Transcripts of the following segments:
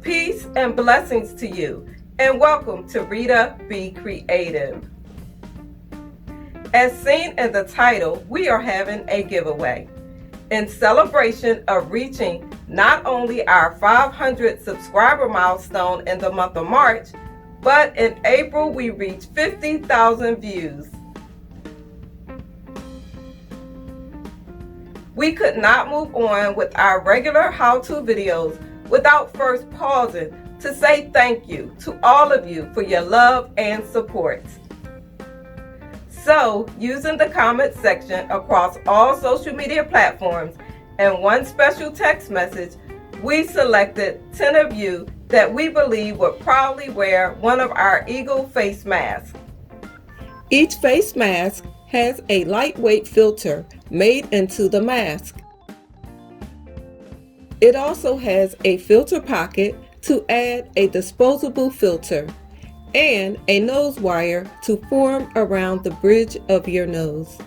Peace and blessings to you, and welcome to Rita Be Creative. As seen in the title, we are having a giveaway in celebration of reaching not only our 500 subscriber milestone in the month of March, but in April we reached 50,000 views. We could not move on with our regular how-to videos without first pausing to say thank you to all of you for your love and support. So, using the comment section across all social media platforms and one special text message, we selected 10 of you that we believe would proudly wear one of our Eagle face masks. Each face mask has a lightweight filter made into the mask. It also has a filter pocket to add a disposable filter and a nose wire to form around the bridge of your nose.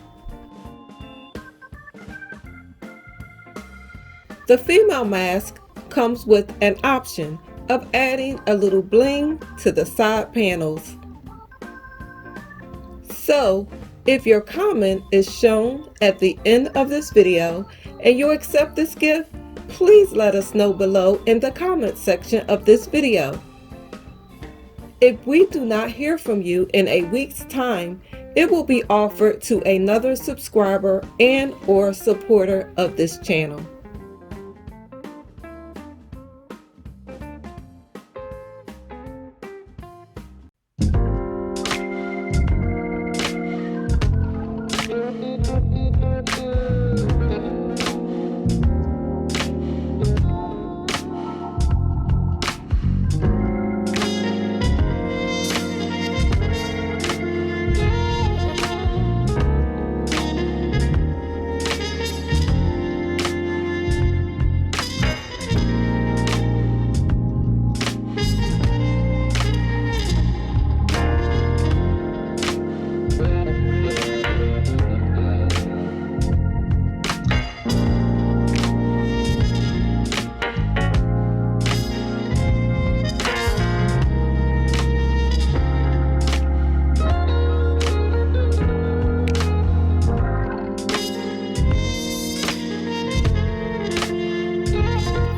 The female mask comes with an option of adding a little bling to the side panels. So, if your comment is shown at the end of this video and you accept this gift, please let us know below in the comment section of this video. If we do not hear from you in a week's time, it will be offered to another subscriber and or supporter of this channel.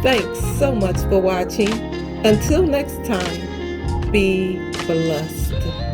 Thanks so much for watching. Until next time, be blessed.